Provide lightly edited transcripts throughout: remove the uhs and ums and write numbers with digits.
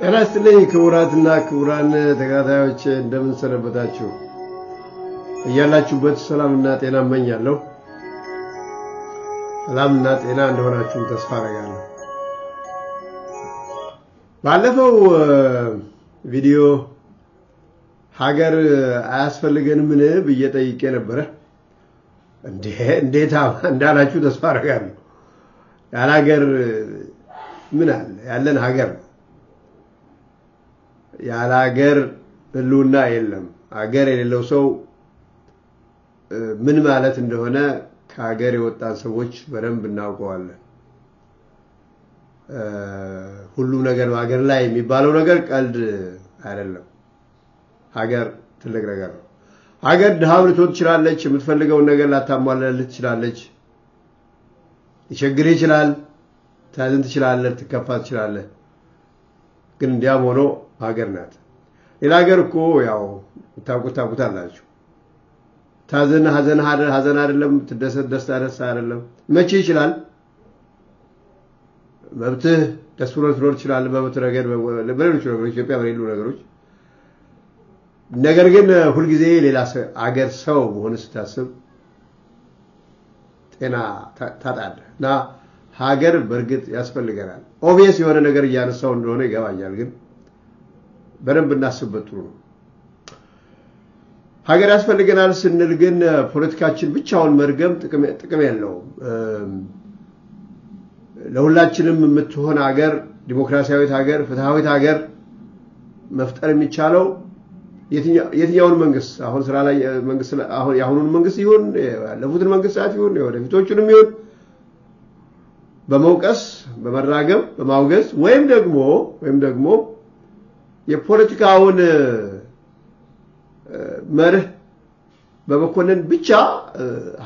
ጤናስጥልኝ ክቡራትና ክቡራን ተከታታዮች እንደምን ሰነበታችሁ? እያላችሁበት ሰላምና ጤና እመኛለሁ። ሰላምና ጤና እንደሆናችሁ ተስፋ አደርጋለሁ። ባለፈው ቪዲዮ ሀገር አያስፈልገንም ብዬ ጠይቄ ነበር። እንዴት እንዳላችሁ ተስፋ አደርጋለሁ። ያለ ሀገር ምን አለ? ያለን ሀገር ያለ ሀገር ህልውና የለም። ሀገር የሌለው ሰው ምን ማለት እንደሆነ ከሀገር የወጣን ሰዎች በደንብ እናውቀዋለን። ሁሉም ነገር በሀገር ላይ የሚባለው ነገር ቀልድ አይደለም። ሀገር ትልቅ ነገር ነው። ሀገር ድሃም ልትሆን ትችላለች፣ የምትፈልገውን ነገር ላታሟላልህ ትችላለች፣ ሊቸግርህ ይችላል፣ ታዝን ትችላለህ፣ ትከፋ ትችላለህ። ግን እንዲያም ሆኖ ሀገር ናት። ሌላ ሀገር እኮ ያው ታውቁታላችሁ። ታዘን ሀዘን አይደለም፣ ትደሰት ደስታ አይደለም። መቼ ይችላል መብትህ ደስ ብሎ ትኖር ይችላል። በመብት ረገድ በሌሎች ነገሮች ኢትዮጵያ በሌሉ ነገሮች። ነገር ግን ሁልጊዜ ሌላ ሀገር ሰው መሆን ስታስብ ጤና ታጣለህ እና ሀገር በእርግጥ ያስፈልገናል። ኦብቪየስ የሆነ ነገር እያነሳው እንደሆነ ይገባኛል፣ ግን በደንብ እናስብበት ጥሩ ነው። ሀገር ያስፈልገናል ስንል ግን ፖለቲካችን ብቻውን መርገም ጥቅም የለውም። ለሁላችንም የምትሆን ሀገር፣ ዲሞክራሲያዊት ሀገር፣ ፍትሃዊት ሀገር መፍጠር የሚቻለው የትኛውን መንግስት አሁን ስራ ላይ መንግስት አሁን ያሁኑን መንግስት ይሁን ያለፉትን መንግስታት ይሁን ወደፊቶቹንም ይሁን በመውቀስ በመራገም በማውገዝ ወይም ደግሞ የፖለቲካውን መርህ በመኮንን ብቻ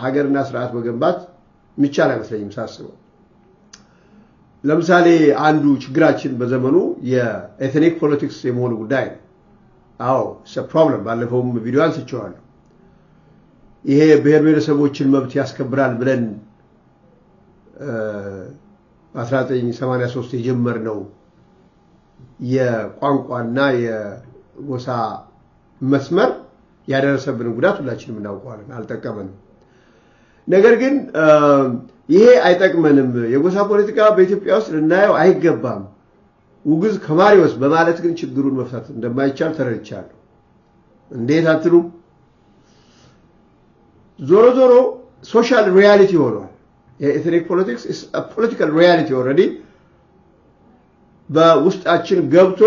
ሀገርና ስርዓት መገንባት የሚቻል አይመስለኝም ሳስበው። ለምሳሌ አንዱ ችግራችን በዘመኑ የኤትኒክ ፖለቲክስ የመሆኑ ጉዳይ ነው። አዎ ፕሮብለም ባለፈውም ቪዲዮ አንስቼዋለሁ። ይሄ ብሔር ብሔረሰቦችን መብት ያስከብራል ብለን 1983 የጀመርነው የቋንቋና የጎሳ መስመር ያደረሰብን ጉዳት ሁላችንም እናውቀዋለን። አልጠቀመንም። ነገር ግን ይሄ አይጠቅመንም፣ የጎሳ ፖለቲካ በኢትዮጵያ ውስጥ ልናየው አይገባም፣ ውግዝ ከማሪዎስ በማለት ግን ችግሩን መፍታት እንደማይቻል ተረድቻለሁ። እንዴት አትሉ? ዞሮ ዞሮ ሶሻል ሪያሊቲ ሆኗል። የኤትኒክ ፖለቲክስ is a political reality already በውስጣችን ገብቶ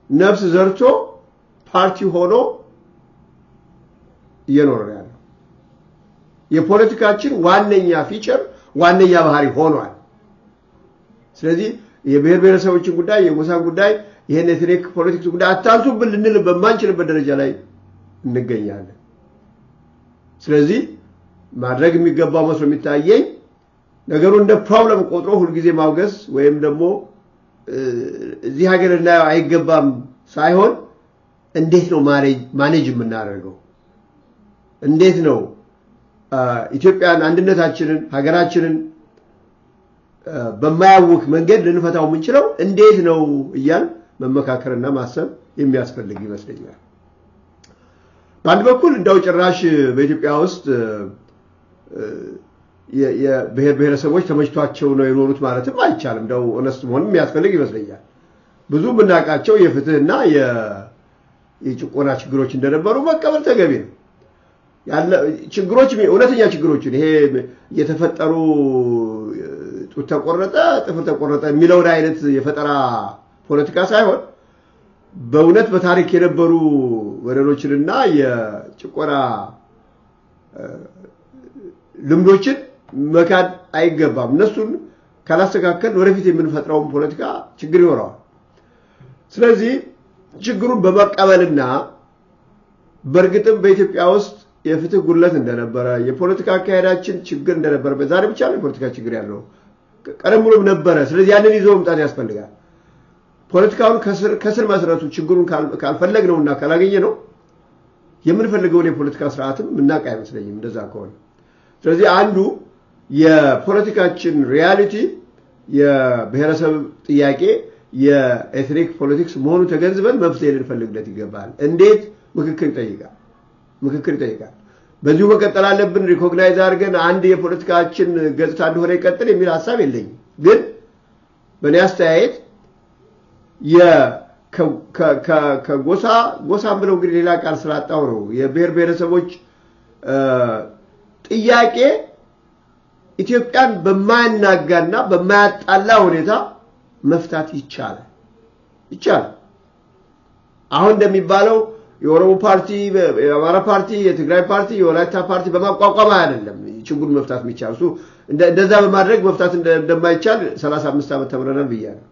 ነፍስ ዘርቶ ፓርቲ ሆኖ እየኖረ ያለው የፖለቲካችን ዋነኛ ፊቸር ዋነኛ ባህሪ ሆኗል። ስለዚህ የብሔር ብሔረሰቦችን ጉዳይ የጎሳን ጉዳይ ይሄን ኤትኒክ ፖለቲክስ ጉዳይ አታንሱብን ልንል በማንችልበት ደረጃ ላይ እንገኛለን። ስለዚህ ማድረግ የሚገባው መስሎ የሚታየኝ ነገሩ እንደ ፕሮብለም ቆጥሮ ሁሉ ጊዜ ማውገዝ ወይም ደግሞ እዚህ ሀገር ላይ አይገባም ሳይሆን እንዴት ነው ማኔጅ የምናደርገው? እንዴት ነው ኢትዮጵያን አንድነታችንን ሀገራችንን በማያውክ መንገድ ልንፈታው የምንችለው? እንዴት ነው እያል መመካከርና ማሰብ የሚያስፈልግ ይመስለኛል። በአንድ በኩል እንዳው ጭራሽ በኢትዮጵያ ውስጥ የብሔር ብሔረሰቦች ተመችቷቸው ነው የኖሩት ማለትም አይቻልም። እንዳው ኦነስት መሆን የሚያስፈልግ ይመስለኛል። ብዙ የምናውቃቸው የፍትህና የጭቆና ችግሮች እንደነበሩ መቀበል ተገቢ ነው። ችግሮች እውነተኛ ችግሮችን ይሄ የተፈጠሩ ጡት ተቆረጠ ጥፍር ተቆረጠ የሚለውን አይነት የፈጠራ ፖለቲካ ሳይሆን በእውነት በታሪክ የነበሩ ወደሮችንና የጭቆና ልምዶችን መካድ አይገባም። እነሱን ካላስተካከል ወደፊት የምንፈጥረው ፖለቲካ ችግር ይኖረዋል። ስለዚህ ችግሩን በመቀበልና በእርግጥም በኢትዮጵያ ውስጥ የፍትህ ጉድለት እንደነበረ የፖለቲካ አካሄዳችን ችግር እንደነበረ በዛሬ ብቻ ነው የፖለቲካ ችግር ያለው ቀደም ብሎም ነበረ። ስለዚህ ያንን ይዞ መምጣት ያስፈልጋል። ፖለቲካውን ከስር መሰረቱ ችግሩን ካልፈለግነውና ካላገኘነው የምንፈልገውን የፖለቲካ ስርዓትም እናቃ አይመስለኝም እንደዛ ከሆነ። ስለዚህ አንዱ የፖለቲካችን ሪያሊቲ የብሔረሰብ ጥያቄ የኤትኒክ ፖለቲክስ መሆኑ ተገንዝበን መፍትሄ ልንፈልግለት ይገባል። እንዴት? ምክክር ይጠይቃል። በዚሁ መቀጠል አለብን። ሪኮግናይዝ አድርገን አንድ የፖለቲካችን ገጽታ እንደሆነ ይቀጥል የሚል ሐሳብ የለኝም። ግን በእኔ አስተያየት ከጎሳም ብለው እንግዲህ ሌላ ቃል ስላጣው ነው የብሔር ብሔረሰቦች ጥያቄ ኢትዮጵያን በማያናጋና በማያጣላ ሁኔታ መፍታት ይቻላል። አሁን እንደሚባለው የኦሮሞ ፓርቲ፣ የአማራ ፓርቲ፣ የትግራይ ፓርቲ፣ የወላይታ ፓርቲ በማቋቋም አይደለም ችግሩን መፍታት የሚቻል። እሱ እንደዛ በማድረግ መፍታት እንደማይቻል 35 ዓመት ተምረናል ብያለሁ።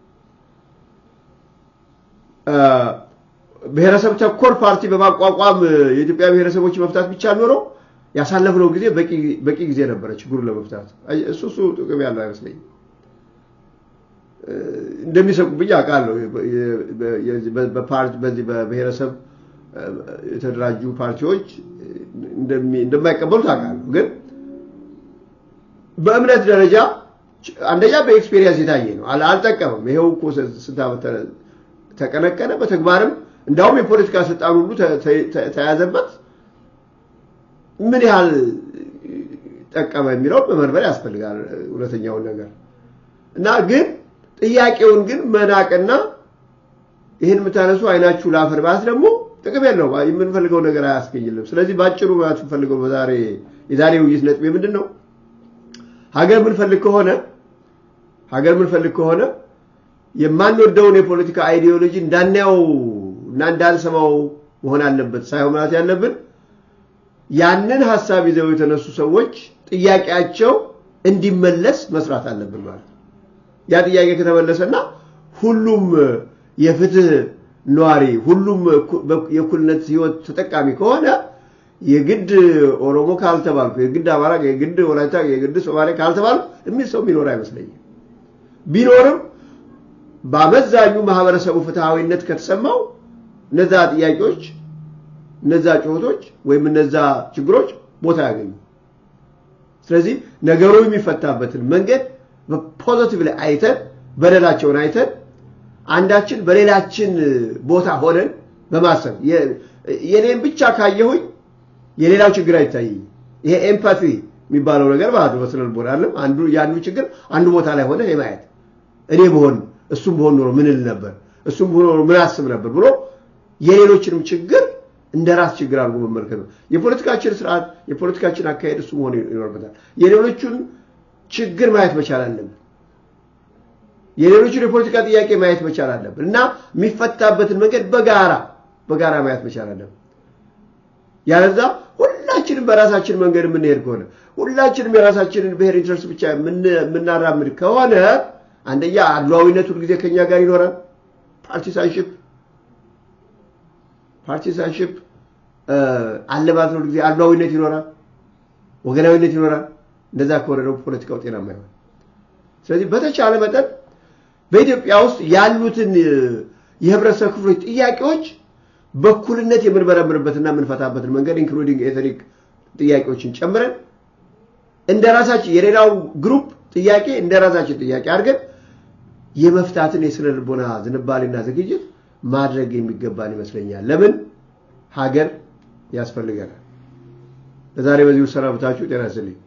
ብሔረሰብ ተኮር ፓርቲ በማቋቋም የኢትዮጵያ ብሔረሰቦች መፍታት ቢቻል ኖሮ ያሳለፍነው ጊዜ በቂ ጊዜ ነበረ ችግሩን ለመፍታት። እሱ ጥቅም ያለው አይመስለኝም። እንደሚሰቁብኝ አውቃለሁ። በዚህ በብሔረሰብ የተደራጁ ፓርቲዎች እንደማይቀበሉት አውቃለሁ። ግን በእምነት ደረጃ አንደኛ በኤክስፒሪየንስ የታየ ነው። አልጠቀመም። ይሄው እኮ ስንት ዓመት ተቀነቀነ። በተግባርም እንዳውም የፖለቲካ ስልጣን ሁሉ ተያዘበት። ምን ያህል ጠቀመ የሚለው መመርመር ያስፈልጋል እውነተኛውን ነገር እና ግን ጥያቄውን ግን መናቅና ይሄን የምታነሱ አይናችሁ ላፈር ባስ ደግሞ ጥቅም የለውም። የምንፈልገው ነገር አያስገኝልም። ስለዚህ ባጭሩ ማለት ፈልገው የዛሬው ውይይት ነጥብ ምንድነው? ሀገር ምንፈልግ ከሆነ የማንወደውን የፖለቲካ አይዲዮሎጂ እንዳናየው እና እንዳንሰማው መሆን አለበት ሳይሆን ማለት ያለብን ያንን ሐሳብ ይዘው የተነሱ ሰዎች ጥያቄያቸው እንዲመለስ መስራት አለብን ማለት ነው። ያ ጥያቄ ከተመለሰና ሁሉም የፍትህ ኗሪ ሁሉም የኩልነት ህይወት ተጠቃሚ ከሆነ የግድ ኦሮሞ ካልተባልኩ የግድ አማራ የግድ ወላይታ የግድ ሶማሌ ካልተባልኩ የሚል ሰው የሚኖር አይመስለኝም። ቢኖርም በአመዛኙ ማህበረሰቡ ፍትሃዊነት ከተሰማው እነዛ ጥያቄዎች እነዛ ጩኸቶች ወይም እነዛ ችግሮች ቦታ ያገኙ። ስለዚህ ነገሩ የሚፈታበትን መንገድ በፖዚቲቭሊ አይተን በደላቸውን አይተን አንዳችን በሌላችን ቦታ ሆነን በማሰብ የኔን ብቻ ካየሁኝ የሌላው ችግር አይታየኝ። ይሄ ኤምፓቲ የሚባለው ነገር ማለት ነው። በስነ ልቦና አይደለም አንዱ ያንዱ ችግር አንዱ ቦታ ላይ ሆነ የማየት እኔ በሆን እሱም በሆን ኖሮ ምን ል ነበር እሱም በሆን ኖሮ ምን አስብ ነበር ብሎ የሌሎችንም ችግር እንደራስ ችግር አድርጎ መመልከት ነው። የፖለቲካችን ስርዓት የፖለቲካችን አካሄድ እሱ መሆን ይኖርበታል። የሌሎቹን ችግር ማየት መቻል አለብን። የሌሎቹን የፖለቲካ ጥያቄ ማየት መቻል አለብን እና የሚፈታበትን መንገድ በጋራ ማየት መቻል አለብን። ያለዛ ሁላችንም በራሳችን መንገድ የምንሄድ ከሆነ ሁላችንም የራሳችንን ብሔር ኢንትረስት ብቻ የምናራምድ ከሆነ አንደኛ አድሏዊነት ሁሉ ጊዜ ከኛ ጋር ይኖራል። ፓርቲሳንሺፕ አለባት ነው ጊዜ አድሏዊነት ይኖራል፣ ወገናዊነት ይኖራል። እንደዛ ከሆነ ነው ፖለቲካው ጤናማ ይሆናል። ስለዚህ በተቻለ መጠን በኢትዮጵያ ውስጥ ያሉትን የህብረተሰብ ክፍሎች ጥያቄዎች በኩልነት የምንበረምርበትና የምንፈታበትን መንገድ ኢንክሉዲንግ ኤትኒክ ጥያቄዎችን ጨምረን እንደራሳችን የሌላው ግሩፕ ጥያቄ እንደራሳችን ጥያቄ አድርገን የመፍታትን የስነ ልቦና ዝንባሌና ዝግጅት ማድረግ የሚገባን ይመስለኛል። ለምን ሀገር ያስፈልገናል። ለዛሬ በዚሁ ሰላምታችሁ ጤና ይስጥልኝ።